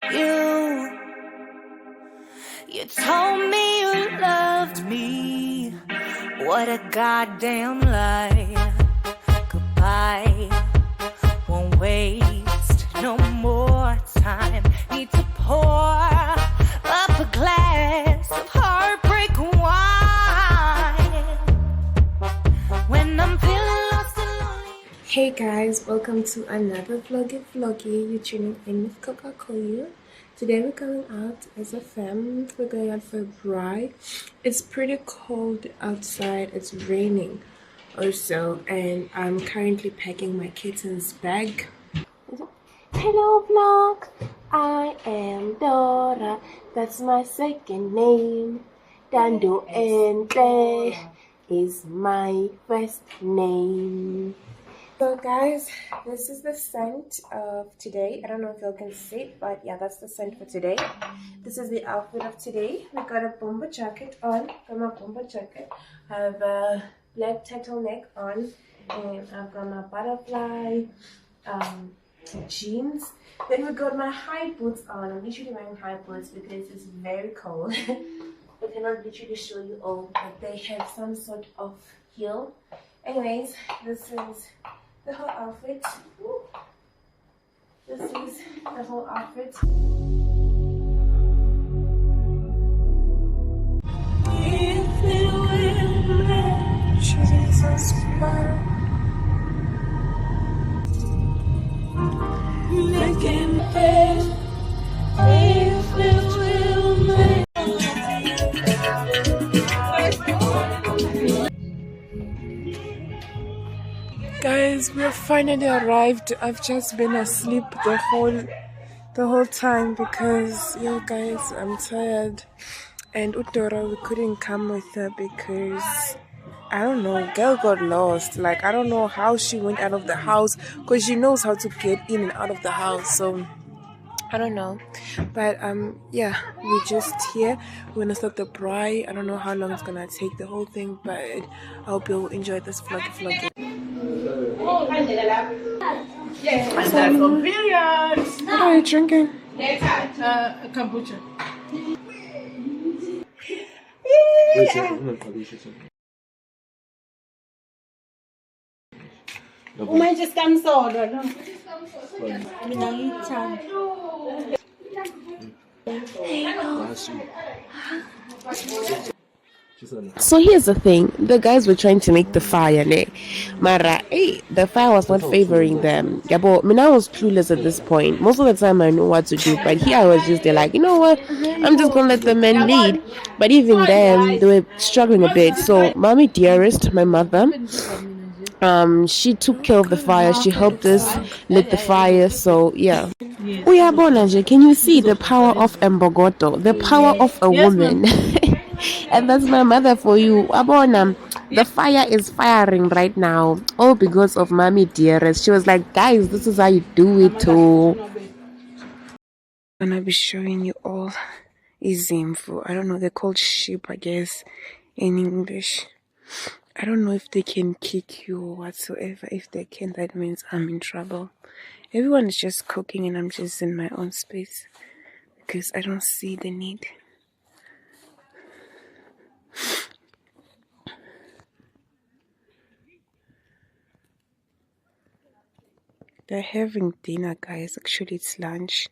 You told me you loved me. What a goddamn lie. Goodbye. Won't waste no more time. Need to pour up a glass of heartbreak wine. When I'm feeling lost and lonely. Hey guys, welcome to another vloggy. You're tuning in with Coca-Cola. Today we're going out as a fam. We're going out for a braai. It's pretty cold outside. It's raining also, and I'm currently packing my kitten's bag. Hello vlog, I am Dora. That's my second name. Dando Ente is my first name. So guys, this is the scent of today. I don't know if y'all can see it, but yeah, that's the scent for today. This is the outfit of today. We got a bomber jacket on. Got my bomber jacket. I have a black turtleneck on, and I've got my butterfly jeans. Then we got my high boots on. I'm literally wearing high boots because it's very cold. I cannot literally show you all, but they have some sort of heel. Anyways, this is the whole outfit. This is the whole outfit. If it will let Jesus burn, make him pay. If it will make. Guys, we have finally arrived. I've just been asleep the whole time because, yo guys, I'm tired. And Udora, we couldn't come with her because, I don't know, girl got lost. Like, I don't know how she went out of the house because she knows how to get in and out of the house. So, I don't know. But, yeah, we're just here. We're gonna start the braai. I don't know how long it's gonna take, the whole thing, but I hope you'll enjoy this vlog. And that's from periods. What are you drinking? Kombucha. Mas descansou, não? So here's the thing, the guys were trying to make the fire, Mara, the fire was not favoring them. Yeah, but I was clueless at this point. Most of the time I know what to do, but here I was just there like, you know what, I'm just gonna let the men lead. But even then, they were struggling a bit. So Mommy Dearest, my mother, she took care of the fire. She helped us lit the fire. So yeah. Can you see the power of Mbogoto, the power of a woman? And that's my mother for you. Abona, the fire is firing right now, all because of Mommy Dearest. She was like, guys, this is how you do it too. I'm gonna be showing you all izimvu. I don't know, they're called sheep, I guess, in English. I don't know if they can kick you or whatsoever. If they can, that means I'm in trouble. Everyone is just cooking and I'm just in my own space because I don't see the need. They're having dinner, guys. Actually, it's lunch.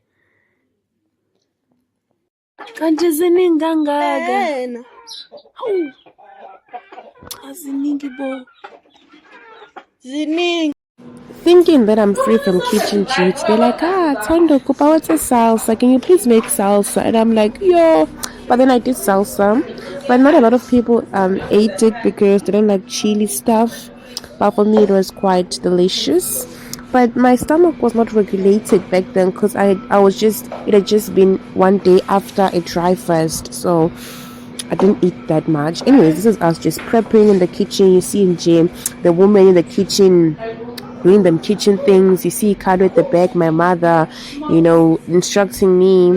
Thinking that I'm free from kitchen duties, they're like, Tondo, Kupa, what's a salsa? Can you please make salsa? And I'm like, yo. But then I did salsa. But not a lot of people ate it because they don't like chili stuff. But for me, it was quite delicious. But my stomach was not regulated back then because it had just been one day after a dry fast. So I didn't eat that much. Anyways, this is us just prepping in the kitchen. You see in gym, the woman in the kitchen doing them kitchen things. You see Kado at the back, my mother, instructing me.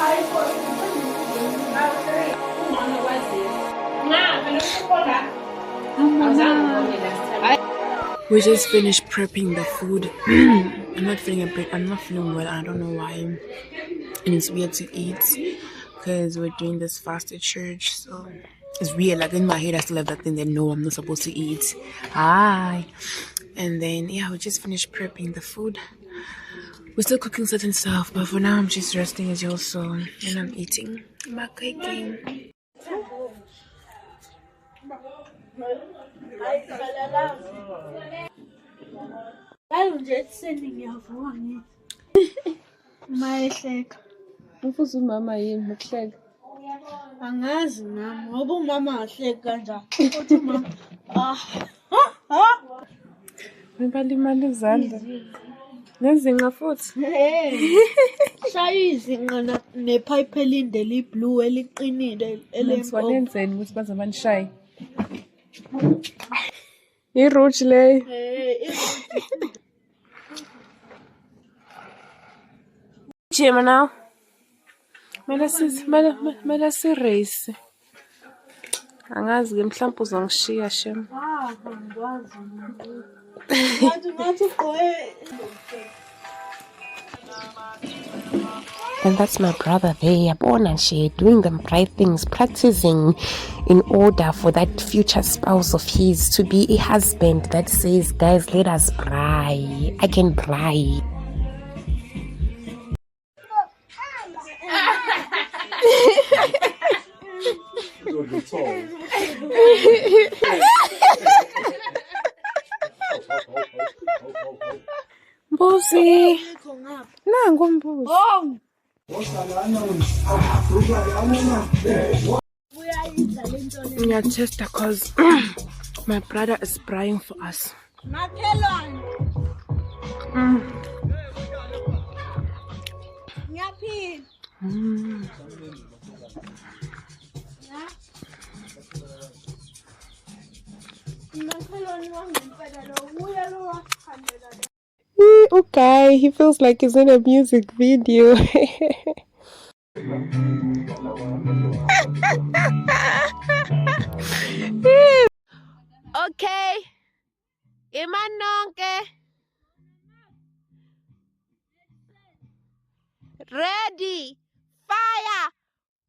Hi, We just finished prepping the food. I'm not feeling well. I don't know why. And it's weird to eat because we're doing this fast at church. So it's weird. Like in my head, I still have that thing that no, I'm not supposed to eat. Hi. And then yeah, we just finished prepping the food. We're still cooking certain stuff, but for now I'm just resting as you also, and I'm eating my cooking. Mfuzo mama yini ukuhleka angazi nami ngoba umama ahleki kanjani uthi mama nibalimala izandla nezinqa futhi shaya izinqa nepipe elinde liblue eliqinile elempo wenzeni ukuthi baze banishaye iruji le Jima now. Mela si race. Angazi ke mhlawumbe uzongishiya shem. And that's my brother there, born and she doing the right things, practicing in order for that future spouse of his to be a husband that says, guys, let us braai. I can braai. Mbuzi nangu mbuzi ngiyatesta cause my brother is braaiing for us. Okay, he feels like he's in a music video. Okay, Imanonke, ready, fire,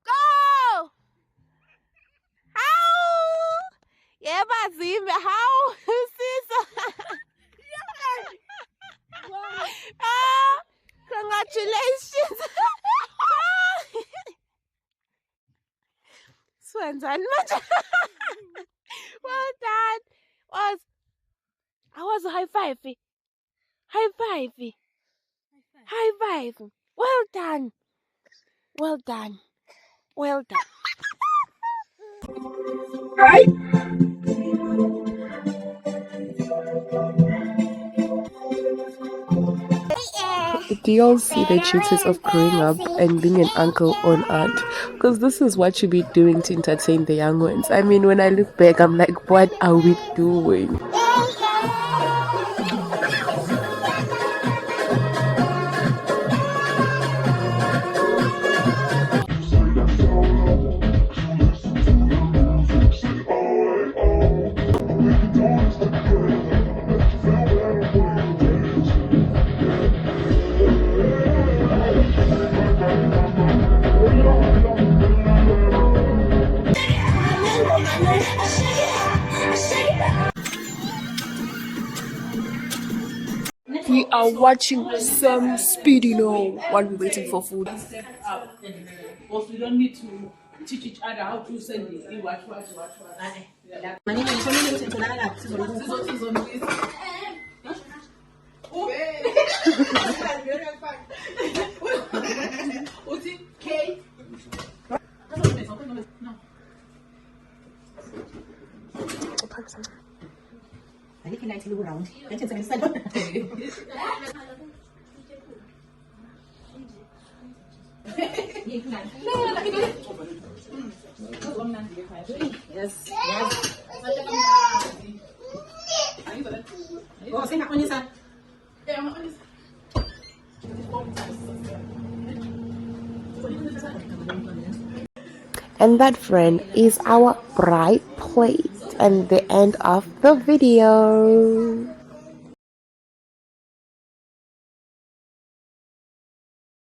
go! How? Yeah, Bazimba, how? Congratulations! Swenzan, well done. I was a high five. High five. High five. Well done. Well done. Well done. Right? Do y'all see the duties of growing up and being an uncle or an aunt? Because this is what you be doing to entertain the young ones. I mean, when I look back, I'm like, what are we doing? We are watching some Speedy now while we're waiting for food. Also, we don't need to teach each other how to send it. Watch. I can actually go around. I can say yes. Oh, say on this. And that, friend, is our bright plate and the end of the video.